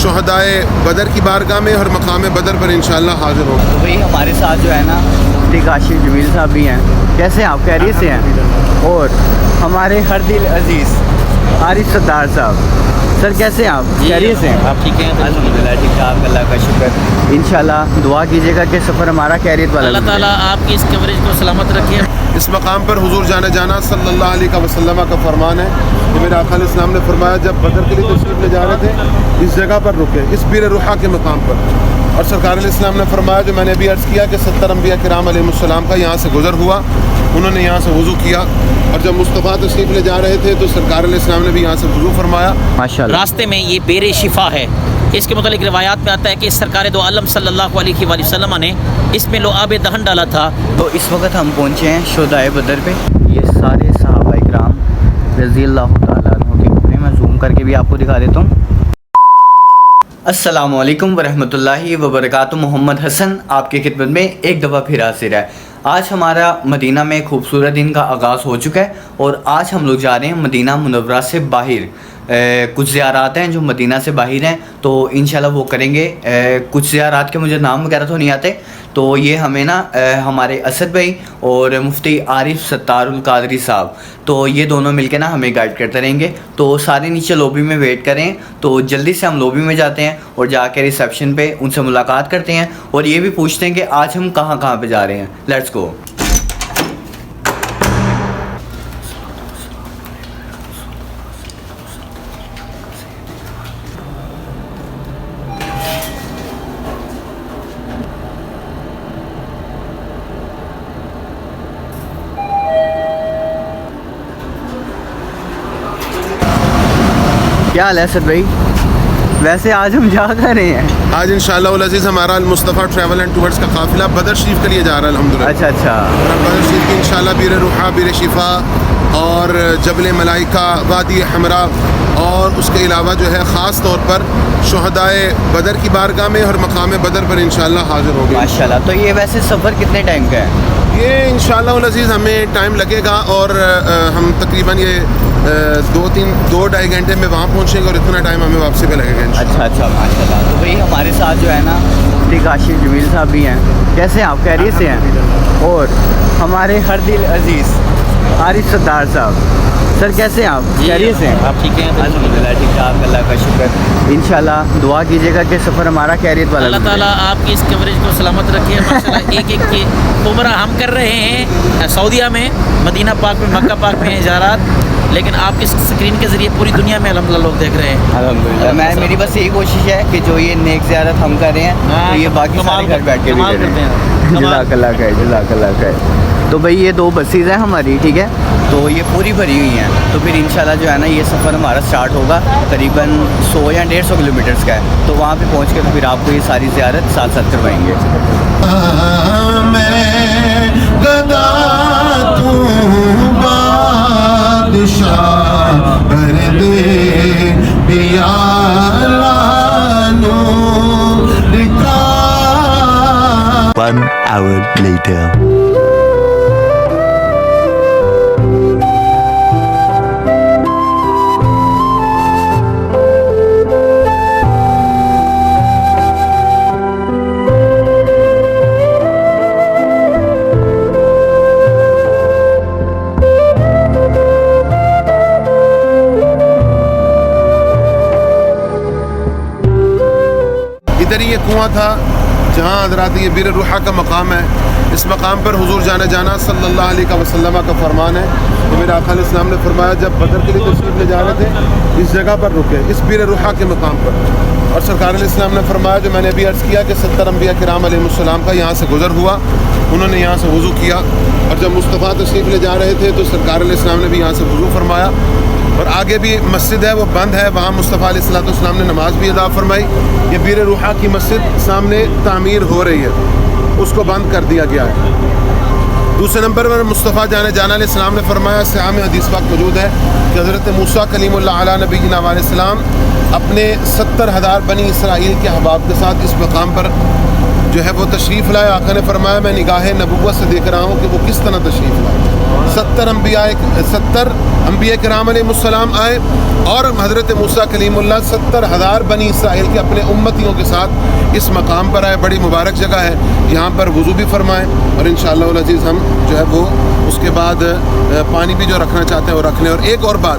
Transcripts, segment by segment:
شہدائے بدر کی بارگاہ میں اور مقام بدر پر انشاءاللہ حاضر ہوں. تو بھائی ہمارے ساتھ جو ہے نا مفتی کاشف جمیل صاحب بھی ہیں. کیسے ہیں آپ؟ خیریت سے ہیں؟ اور ہمارے ہر دل عزیز عارف ستار صاحب سر کیسے ہیں آپ؟ خیریت سے ہیں؟ آپ ٹھیک ہیں؟ الحمدللہ ٹھیک ٹھاک اللہ کا شکر. انشاءاللہ دعا کیجیے گا کہ سفر ہمارا خیریت والا اللہ تعالیٰ آپ کی اس کوریج کو سلامت رکھے. اس مقام پر حضور جانا صلی اللہ علیہ وسلم کا فرمان ہے کہ میرے آقا علیہ السلام نے فرمایا جب بدر کے لیے تشریف لے جا رہے تھے اس جگہ پر رکے، اس بیر روحا کے مقام پر. اور سرکار علیہ السلام نے فرمایا جو میں نے ابھی عرض کیا کہ 70 انبیاء کرام علیہ السلام کا یہاں سے گزر ہوا، انہوں نے یہاں سے وضو کیا. اور جب مصطفیٰ تشریف لے جا رہے تھے تو سرکار علیہ السلام نے بھی یہاں سے وضو فرمایا. ماشاءاللہ. راستے میں یہ بیر شفا ہے. اس کے متعلق روایات میں آتا ہے کہ سرکار دو عالم صلی اللہ علیہ وآلہ وسلم نے اس میں لعاب دہن ڈالا تھا. تو اس وقت ہم پہنچے ہیں شہدائے بدر پہ. یہ سارے صحابہ کرام رضی اللہ تعالیٰ عنہ کے کپڑے میں زوم کر کے بھی آپ کو دکھا دیتا ہوں. السلام علیکم ورحمۃ اللہ وبرکاتہ. محمد حسن آپ کی خدمت میں ایک دفعہ پھر حاضر ہے. آج ہمارا مدینہ میں خوبصورت دن کا آغاز ہو چکا ہے اور آج ہم لوگ جا رہے ہیں مدینہ منورہ سے باہر. کچھ زیارات ہیں جو مدینہ سے باہر ہیں تو انشاءاللہ وہ کریں گے. کچھ زیارات کے مجھے نام وغیرہ تو نہیں آتے، تو یہ ہمیں نا ہمارے اسد بھائی اور مفتی عارف ستار القادری صاحب تو یہ دونوں مل کے نا ہمیں گائیڈ کرتے رہیں گے. تو سارے نیچے لوبی میں ویٹ کریں. تو جلدی سے ہم لوبی میں جاتے ہیں اور جا کے ریسیپشن پہ ان سے ملاقات کرتے ہیں اور یہ بھی پوچھتے ہیں کہ آج ہم کہاں کہاں پہ جا رہے ہیں. Let's go. کیا حال ہے اسد بھائی؟ ویسے آج ہم جا کر رہے ہیں. آج انشاءاللہ العزیز ہمارا المصطفیٰ ٹریول اینڈ ٹورز کا قافلہ بدر شریف کے لیے جا رہا ہے الحمدللہ. اچھا. بدر شریف کی انشاءاللہ بیر روحا، بیر شفا اور جبل ملائکہ، وادی حمراء اور اس کے علاوہ جو ہے خاص طور پر شہدائے بدر کی بارگاہ میں اور مقام بدر پر انشاءاللہ حاضر ہوں گے ماشاءاللہ. تو یہ ویسے سفر کتنے ٹائم کا ہے؟ یہ انشاءاللہ العزیز ہمیں ٹائم لگے گا اور ہم تقریباً یہ 2-2.5 گھنٹے میں وہاں پہنچیں گے اور اتنا ٹائم ہمیں واپسی پہ لگے گا. اچھا ماشاءاللہ. تو بھائی ہمارے ساتھ جو ہے نا مفتی کاشف جمیل صاحب بھی ہیں. کیسے ہیں آپ؟ خیریت سے ہیں؟ اور ہمارے ہر دل عزیز عارف ستار صاحب سر کیسے ہیں آپ؟ خیریت سے ہیں؟ آپ ٹھیک ہیں؟ الحمدللہ ٹھیک ٹھاک اللہ کا شکر. انشاءاللہ دعا کیجیے گا کہ سفر ہمارا خیریت والا. اللہ تعالیٰ آپ کی اس کوریج کو سلامت رکھے. ماشاءاللہ ایک کی عمرہ ہم کر رہے ہیں سعودیہ میں، مدینہ پاک میں، مکہ پاک میں زیارات، لیکن آپ کی اسکرین کے ذریعے پوری دنیا میں الحمدللہ لوگ دیکھ رہے ہیں. الحمدللہ. میری بس یہی کوشش ہے کہ جو یہ نیک زیارت ہم کر رہے ہیں تو یہ باقی سارے گھر بیٹھ کے بھی کرتے ہیں. جزاک اللہ خیر، جزاک اللہ خیر. تو بھائی یہ 2 بسیز ہیں ہماری، ٹھیک ہے، تو یہ پوری بھری ہوئی ہیں. تو پھر انشاءاللہ جو ہے نا یہ سفر ہمارا سٹارٹ ہوگا قریباً 100 یا 150 کلومیٹرز کا ہے. تو وہاں پہ پہنچ کے تو پھر آپ کو یہ ساری زیارت ساتھ ساتھ کروائیں گے. One hour later. ادھر یہ کنواں تھا جہاں حضرات یہ بیر روحا کا مقام ہے. اس مقام پر حضور جانا صلی اللہ علیہ وسلم کا فرمان ہے کہ میرے آقا علیہ السلام نے فرمایا جب بدر کے لیے تشریف لے جا رہے تھے اس جگہ پر رکے، اس بیر روحا کے مقام پر. اور سرکار علیہ السلام نے فرمایا جو میں نے ابھی عرض کیا کہ 70 انبیاء کرام علیہ السلام کا یہاں سے گزر ہوا، انہوں نے یہاں سے وضو کیا. اور جب مصطفیٰ تشریف لے جا رہے تھے تو سرکار علیہ السلام نے بھی یہاں سے وضو فرمایا. اور آگے بھی مسجد ہے وہ بند ہے، وہاں مصطفیٰ علیہ السلام نے نماز بھی ادا فرمائی. یہ بیر روحا کی مسجد سامنے تعمیر ہو رہی ہے، اس کو بند کر دیا گیا ہے. دوسرے نمبر پر مصطفیٰ علیہ السلام نے فرمایا، صحیح میں حدیث پاک موجود ہے کہ حضرت موسیٰ کلیم اللہ علیہ نبی علیہ السلام اپنے 70,000 بنی اسرائیل کے احباب کے ساتھ اس مقام پر جو ہے وہ تشریف لائے. آقا نے فرمایا میں نگاہ نبوت سے دیکھ رہا ہوں کہ وہ کس طرح تشریف لائے. 70 انبیاء کرام علیہ السلام آئے اور حضرت موسیٰ کلیم اللہ 70,000 بنی اسرائیل کے اپنے امتیوں کے ساتھ اس مقام پر آئے. بڑی مبارک جگہ ہے. یہاں پر وضو بھی فرمائیں اور انشاءاللہ العزیز ہم جو ہے وہ اس کے بعد پانی بھی جو رکھنا چاہتے ہیں وہ رکھ لیں. اور ایک اور بات,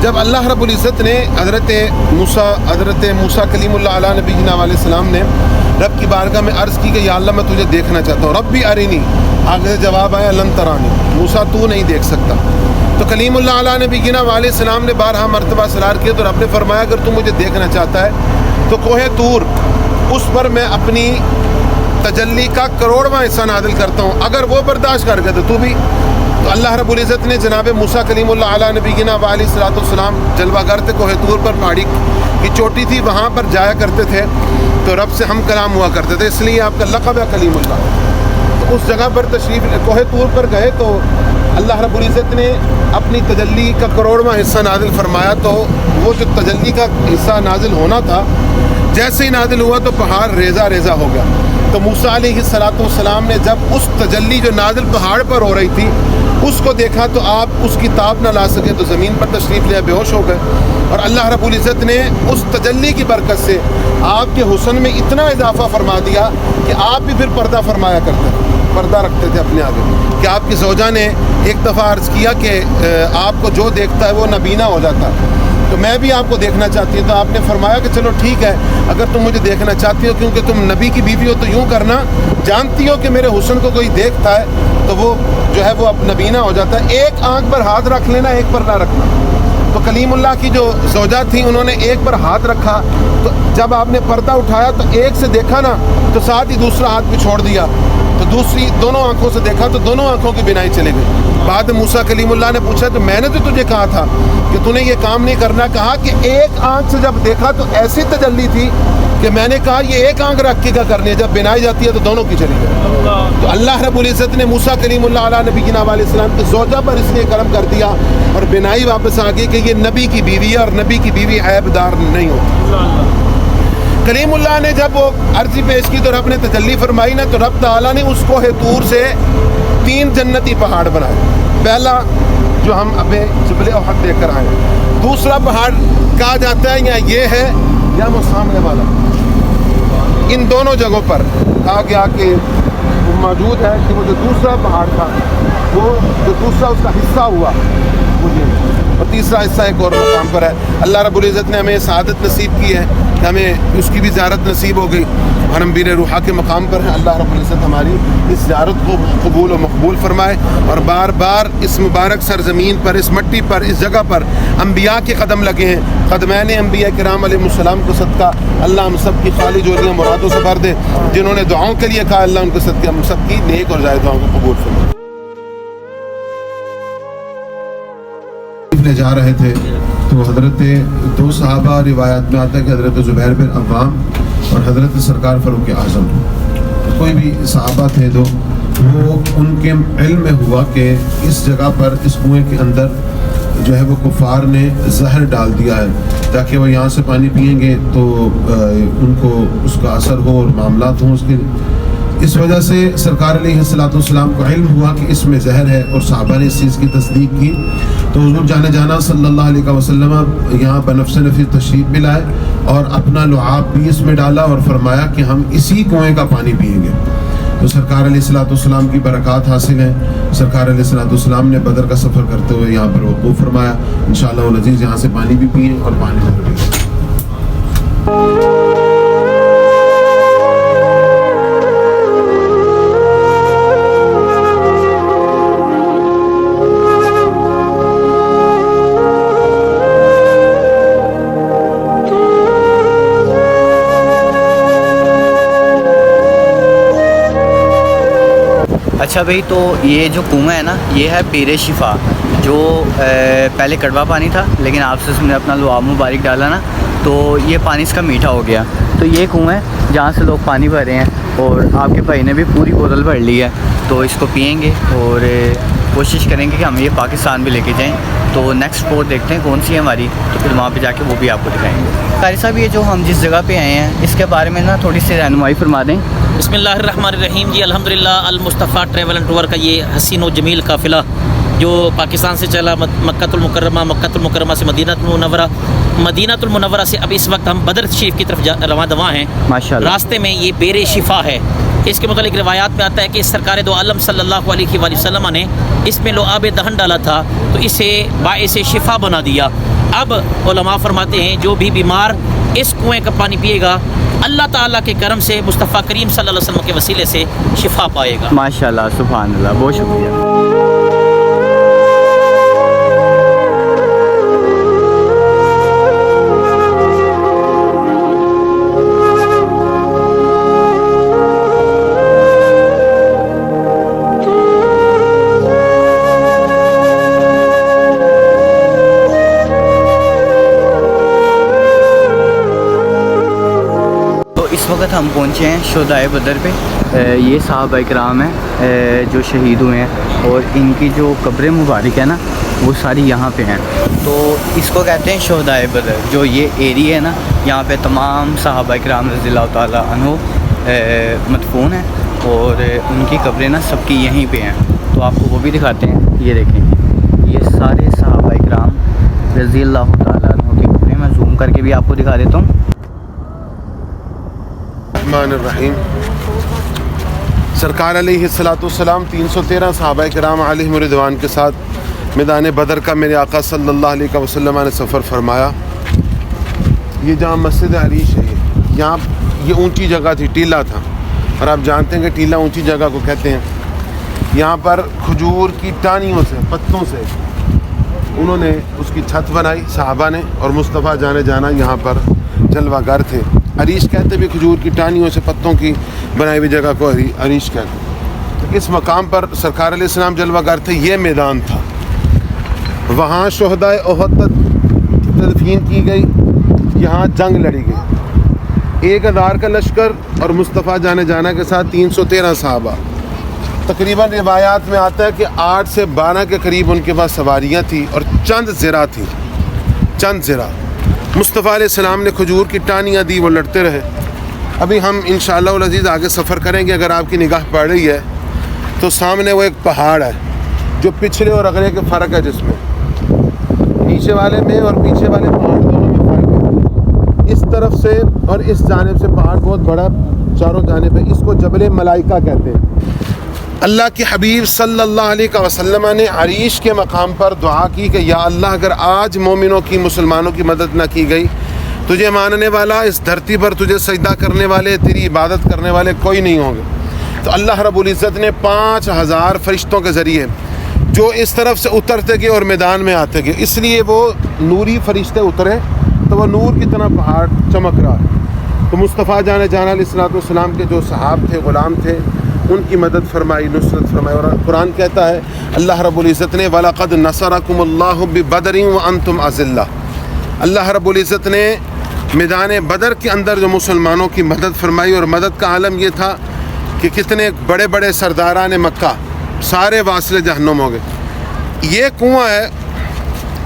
جب اللہ رب العزت نے حضرت موسیٰ کلیم اللہ علیہ نبینا علیہ السلام نے رب کی بارگاہ میں عرض کی کہ یا اللہ میں تجھے دیکھنا چاہتا ہوں, رب بھی ارینی, آگے سے جواب آیا لن ترانی, موسیٰ تو نہیں دیکھ سکتا. تو کلیم اللہ علیہ نبینا علیہ السلام نے بارہا مرتبہ اصرار کیا تو رب نے فرمایا اگر تو مجھے دیکھنا چاہتا ہے تو کوہ طور اس پر میں اپنی تجلی کا کروڑواں حصہ نازل کرتا ہوں, اگر وہ برداشت کر گئے تو بھی. تو اللہ رب العزت نے جناب موسیٰ کلیم اللہ علیہ نبینا علیہ السلام جلوہ گر تھے, کوہ طور پر پہاڑی کی چوٹی تھی, وہاں پر جایا کرتے تھے تو رب سے ہم کلام ہوا کرتے تھے, اس لیے آپ کا لقب ہے کلیم اللہ. تو اس جگہ پر تشریف کوہ طور پر گئے تو اللہ رب العزت نے اپنی تجلی کا کروڑواں حصہ نازل فرمایا. تو وہ جو تجلی کا حصہ نازل ہونا تھا جیسے ہی نازل ہوا تو پہاڑ ریزہ ریزہ ہو گیا. تو موسیٰ علیہ السلام نے جب اس تجلی جو نازل پہاڑ پر ہو رہی تھی اس کو دیکھا تو آپ اس کی تاب نہ لا سکے تو زمین پر تشریف لے بے ہوش ہو گئے. اور اللہ رب العزت نے اس تجلی کی برکت سے آپ کے حسن میں اتنا اضافہ فرما دیا کہ آپ بھی پھر پردہ فرمایا کرتے تھے, پردہ رکھتے تھے اپنے آگے. کہ آپ کی زوجہ نے ایک دفعہ عرض کیا کہ آپ کو جو دیکھتا ہے وہ نبینا ہو جاتا ہے, تو میں بھی آپ کو دیکھنا چاہتی ہوں. تو آپ نے فرمایا کہ چلو ٹھیک ہے اگر تم مجھے دیکھنا چاہتی ہو, کیونکہ تم نبی کی بیوی ہو تو یوں کرنا, جانتی ہو کہ میرے حسن کو کوئی دیکھتا ہے تو وہ جو ہے وہ اب نبینا ہو جاتا ہے, ایک آنکھ پر ہاتھ رکھ لینا, ایک پر نہ رکھنا. تو کلیم اللہ کی جو زوجہ تھیں انہوں نے ایک پر ہاتھ رکھا, تو جب آپ نے پردہ اٹھایا تو ایک سے دیکھا نا تو ساتھ ہی دوسرا ہاتھ بھی چھوڑ دیا, تو دوسری دونوں آنکھوں سے دیکھا تو دونوں آنکھوں کی بینائی چلے گئی. بعد میں موسیٰ کلیم اللہ نے پوچھا تو میں نے تو تجھے کہا تھا کہ تو نے یہ کام نہیں کرنا. کہا کہ ایک آنکھ سے جب دیکھا تو ایسی تجلی تھی کہ میں نے کہا یہ ایک آنکھ رکھ کے کیا کرنی ہے, جب بینائی جاتی ہے تو دونوں کی چلی گئی. تو اللہ رب العزت نے موسیٰ کلیم اللہ علیہ نبینا علیہ السلام کی زوجہ پر اس لیے کرم کر دیا اور بینائی واپس آ گئی کہ یہ نبی کی بیوی ہے اور نبی کی بیوی عیب دار نہیں ہوتی. کلیم اللہ نے جب وہ عرضی پیش کی تو رب نے تجلی فرمائی نا, تو رب تعالیٰ نے اس کوہ طور سے 3 جنتی پہاڑ بنائے. پہلا جو ہم ابھی جبل احد دیکھ کر آئے, دوسرا پہاڑ کہا جاتا ہے یا یہ ہے یا وہ سامنے والا. ان دونوں جگہوں پر کہا گیا کہ وہ موجود ہے کہ وہ جو دوسرا پہاڑ تھا وہ جو دوسرا اس کا حصہ ہوا وہ یہ, اور تیسرا حصہ ایک اور مقام پر ہے. اللہ رب العزت نے ہمیں سعادت نصیب کی ہے کہ ہمیں اس کی بھی زیارت نصیب ہو گئی اور ہم بیر روحا کے مقام پر ہیں. اللہ رب العزت ہماری اس زیارت کو قبول و مقبول فرمائے اور بار بار اس مبارک سرزمین پر, اس مٹی پر, اس جگہ پر انبیاء کے قدم لگے ہیں. قدمین انبیاء کرام علیہ السلام کو صدقہ اللہ ہم سب کی خالی جولیاں مرادوں سے بھر دے. جنہوں نے دعاؤں کے لیے کہا اللہ ان کو صدقہ ہم سب کی نیک اور زائد دعاؤں کو قبول فرمائے. لے جا رہے تھے تو حضرت 2 صحابہ روایت میں آتا ہے کہ حضرت زبیر بن عوام اور حضرت سرکار فاروق اعظم, کوئی بھی صحابہ تھے تو وہ ان کے علم میں ہوا کہ اس جگہ پر اس کنویں کے اندر جو ہے وہ کفار نے زہر ڈال دیا ہے تاکہ وہ یہاں سے پانی پئیں گے تو ان کو اس کا اثر ہو اور معاملات ہوں اس کے. اس وجہ سے سرکار علیہ السلام کو علم ہوا کہ اس میں زہر ہے اور صحابہ نے اس چیز کی تصدیق کی. تو حضور جانا صلی اللہ علیہ وسلم یہاں بنفس نفیس تشریف بھی لائے اور اپنا لعاب بھی اس میں ڈالا اور فرمایا کہ ہم اسی کنویں کا پانی پئیں گے. تو سرکار علیہ السلام کی برکات حاصل ہیں. سرکار علیہ السلام نے بدر کا سفر کرتے ہوئے یہاں پر وقوف فرمایا. انشاءاللہ العزیز یہاں سے پانی بھی پئیں اور پانی بھی پئیں. اچھا بھائی, تو یہ جو کنواں ہے نا یہ ہے پیر شفا, جو پہلے کڑوا پانی تھا لیکن آپ سے اس نے اپنا لعاب مبارک ڈالا نا تو یہ پانی اس کا میٹھا ہو گیا. تو یہ کنواں ہے جہاں سے لوگ پانی بھر رہے ہیں اور آپ کے بھائی نے بھی پوری بوتل بھر لی ہے تو اس کو پئیں گے اور کوشش کریں گے کہ ہم یہ پاکستان بھی لے کے جائیں. تو نیکسٹ پورٹ دیکھتے ہیں کون سی ہے ہماری, تو پھر وہاں پہ جا کے وہ بھی آپ کو دکھائیں گے. قاری صاحب یہ جو ہم جس جگہ پہ آئے ہیں اس کے بارے میں نا تھوڑی سی رہنمائی فرما دیں. بسم اللہ الرحمن الرحیم. جی الحمدللہ المصطفیٰ ٹریول اینڈ ٹور کا یہ حسین و جمیل قافلہ جو پاکستان سے چلا مکۃ المکرمہ سے مدینہ المنورہ سے اب اس وقت ہم بدر شریف کی طرف رواں دواں ہیں. ماشاءاللہ. راستے میں یہ بیر شفا ہے. اس کے متعلق روایات میں آتا ہے کہ سرکار دو عالم صلی اللہ علیہ وآلہ وسلم نے اس میں لعاب دہن ڈالا تھا تو اسے باعث شفا بنا دیا. اب علماء فرماتے ہیں جو بھی بیمار اس کنویں کا پانی پیے گا اللہ تعالیٰ کے کرم سے مصطفیٰ کریم صلی اللہ علیہ وسلم کے وسیلے سے شفا پائے گا. ماشاءاللہ سبحان اللہ, بہت شکریہ. اس وقت ہم پہنچے ہیں شہدائے بدر پہ. یہ صحابہ کرام ہیں جو شہید ہوئے ہیں اور ان کی جو قبر مبارک ہے نا وہ ساری یہاں پہ ہیں. تو اس کو کہتے ہیں شہدائے بدر. جو یہ ایریا ہے نا یہاں پہ تمام صحابہ کرام رضی اللہ تعالیٰ عنہ مدفون ہیں اور ان کی قبریں نا سب کی یہیں پہ ہیں. تو آپ کو وہ بھی دکھاتے ہیں. یہ دیکھیں یہ سارے صحابہ کرام رضی اللہ تعالیٰ عنہ کی قبریں. میں زوم کر کے بھی آپ کو دکھا دیتا ہوں. الرحمن الرحیم. سرکار علیہ السلام 313 صحابہ کرام علیہم رضوان کے ساتھ میدان بدر کا میرے آقا صلی اللہ علیہ وسلم نے سفر فرمایا. یہ جہاں مسجد عریش ہے یہاں یہ اونچی جگہ تھی, ٹیلہ تھا, اور آپ جانتے ہیں کہ ٹیلہ اونچی جگہ کو کہتے ہیں. یہاں پر کھجور کی ٹانیوں سے پتوں سے انہوں نے اس کی چھت بنائی صحابہ نے, اور مصطفیٰ جانے جانا یہاں پر جلوہ گر تھے. عریش کہتے بھی کھجور کی ٹانیوں سے پتوں کی بنائی ہوئی جگہ کو عریش کہتے. اس مقام پر سرکار علیہ السلام جلوہ گر تھے. یہ میدان تھا, وہاں شہدائے احد تدفین کی گئی, یہاں جنگ لڑی گئی. 1000 کا لشکر اور مصطفیٰ جانے جانا کے ساتھ 313 صحابہ. تقریباً روایات میں آتا ہے کہ 8 سے 12 کے قریب ان کے پاس سواریاں تھیں اور چند زرہ تھیں, چند زرہ. مصطفیٰ علیہ السلام نے کھجور کی ٹانیاں دی, وہ لڑتے رہے. ابھی ہم انشاءاللہ العزیز آگے سفر کریں گے. اگر آپ کی نگاہ پڑ رہی ہے تو سامنے وہ ایک پہاڑ ہے جو پچھلے اور اگلے کے فرق ہے, جس میں نیچے والے میں اور پیچھے والے پہاڑ دونوں میں فرق ہے. اس طرف سے اور اس جانب سے پہاڑ بہت بڑا چاروں جانب ہے. اس کو جبل ملائکہ کہتے ہیں. اللہ کے حبیب صلی اللہ علیہ وسلم نے عریش کے مقام پر دعا کی کہ یا اللہ اگر آج مومنوں کی مسلمانوں کی مدد نہ کی گئی, تجھے ماننے والا اس دھرتی پر تجھے سجدہ کرنے والے تیری عبادت کرنے والے کوئی نہیں ہوں گے. تو اللہ رب العزت نے 5000 فرشتوں کے ذریعے جو اس طرف سے اترتے گئے اور میدان میں آتے گئے, اس لیے وہ نوری فرشتے اترے تو وہ نور کی طرح پہاڑ چمک رہا ہے. تو مصطفیٰ جانا علیہ السلام کے جو صحاب تھے, غلام تھے, ان کی مدد فرمائی, نصرت فرمائی. اور قرآن کہتا ہے اللہ رب العزت نے وَلَقَدْ نَصَرَكُمُ اللَّهُ بِبَدْرٍ وَأَنْتُمْ أَذِلَّةٌ. اللہ رب العزت نے میدان بدر کے اندر جو مسلمانوں کی مدد فرمائی, اور مدد کا عالم یہ تھا کہ کتنے بڑے بڑے سرداران مکہ سارے واصل جہنم ہو گئے. یہ کنواں ہے,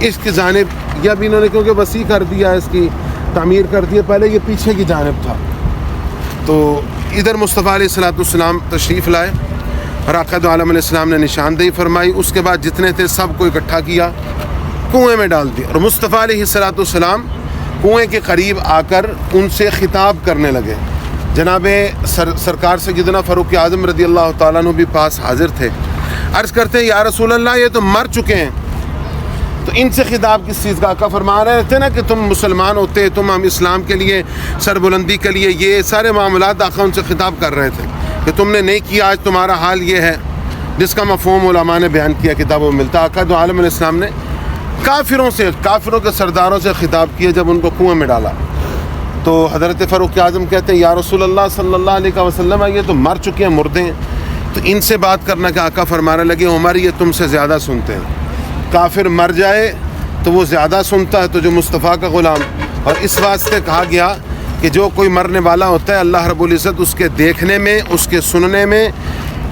اس کی جانب یہ اب انہوں نے کیونکہ وسیع کر دیا, اس کی تعمیر کر دی, پہلے یہ پیچھے کی جانب تھا. تو ادھر مصطفیٰ علیہ السلام تشریف لائے اور آقا دو عالم علیہ السلام نے نشاندہی فرمائی. اس کے بعد جتنے تھے سب کو اکٹھا کیا, کنویں میں ڈال دیا, اور مصطفیٰ علیہ السلام کنویں کے قریب آ کر ان سے خطاب کرنے لگے. جناب سرکار سیدنا فاروق اعظم رضی اللہ تعالیٰ عنہ بھی پاس حاضر تھے. عرض کرتے ہیں یا رسول اللہ یہ تو مر چکے ہیں. تو ان سے خطاب کس چیز کا؟ آقا فرما رہے تھے نا کہ تم مسلمان ہوتے, تم ہم اسلام کے لیے سربلندی کے لیے, یہ سارے معاملات آقا ان سے خطاب کر رہے تھے کہ تم نے نہیں کیا, آج تمہارا حال یہ ہے, جس کا مفہوم علماء نے بیان کیا, کتابوں میں ملتا. آقا دو عالم علیہ السلام نے کافروں کے سرداروں سے خطاب کیا جب ان کو کنویں میں ڈالا. تو حضرت فاروق اعظم کہتے ہیں یا رسول اللہ صلی اللہ علیہ وسلم یہ تو مر چکے ہیں, مردے ہیں. تو ان سے بات کرنا کہ آقا فرمانے لگے عمر یہ تم سے زیادہ سنتے ہیں. کافر مر جائے تو وہ زیادہ سنتا ہے تو جو مصطفیٰ کا غلام. اور اس واسطے کہا گیا کہ جو کوئی مرنے والا ہوتا ہے اللہ رب العزت اس کے دیکھنے میں, اس کے سننے میں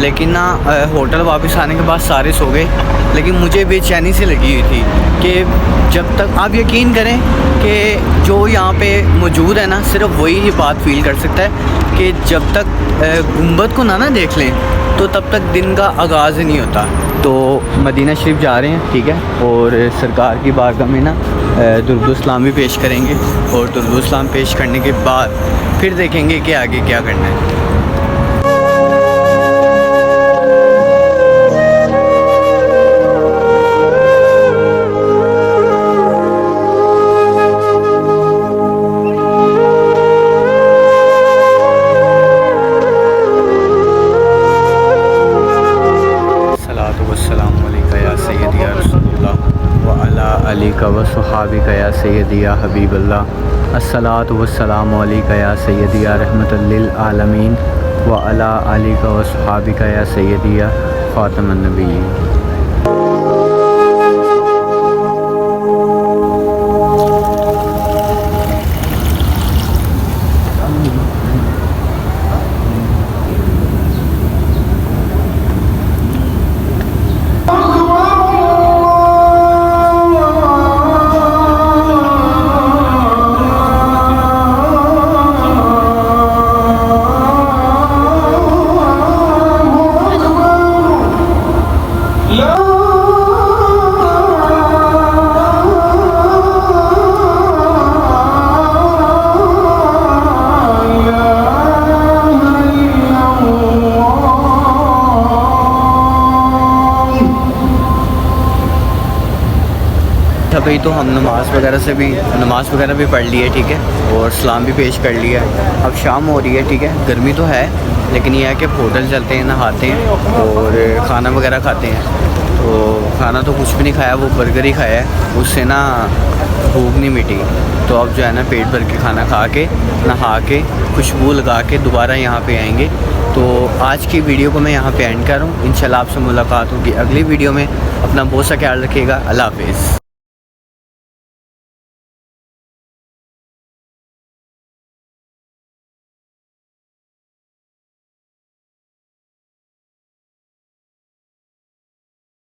لیکن نا ہوٹل واپس آنے کے بعد سارے سو گئے، لیکن مجھے بے چینی سے لگی ہوئی تھی کہ جب تک آپ یقین کریں کہ جو یہاں پہ موجود ہے نا صرف وہی یہ بات فیل کر سکتا ہے کہ جب تک گنبد کو نہ دیکھ لیں تو تب تک دن کا آغاز ہی نہیں ہوتا۔ تو مدینہ شریف جا رہے ہیں، ٹھیک ہے، اور سرکار کی بارگاہ میں نا درود و سلام بھی پیش کریں گے، اور درود و سلام پیش کرنے کے بعد پھر دیکھیں گے کہ آگے کیا کرنا ہے۔ علیکہ و صحابکہ یا سیدی یا حبیب اللہ، الصلاۃ والسلام علیکہ یا سیدی یا رحمت للعالمین و علی آلکہ و صحابکہ یا سیدی یا خاتم النبیین۔ بھائی تو ہم نماز وغیرہ بھی پڑھ لی ہے، ٹھیک ہے، اور سلام بھی پیش کر لیا ہے۔ اب شام ہو رہی ہے، ٹھیک ہے، گرمی تو ہے لیکن یہ ہے کہ ہوٹل چلتے ہیں، نہاتے ہیں اور کھانا وغیرہ کھاتے ہیں۔ تو کھانا تو کچھ بھی نہیں کھایا، وہ برگر ہی کھایا ہے، اس سے نا بھوک نہیں مٹی۔ تو اب جو ہے نا پیٹ بھر کے کھانا کھا کے نہا کے خوشبو لگا کے دوبارہ یہاں پہ آئیں گے۔ تو آج کی ویڈیو کو میں یہاں پہ اینڈ کر رہا ہوں، انشاءاللہ آپ سے ملاقات ہوگی اگلی ویڈیو میں۔ اپنا بہت سا خیال رکھیے گا، اللہ حافظ۔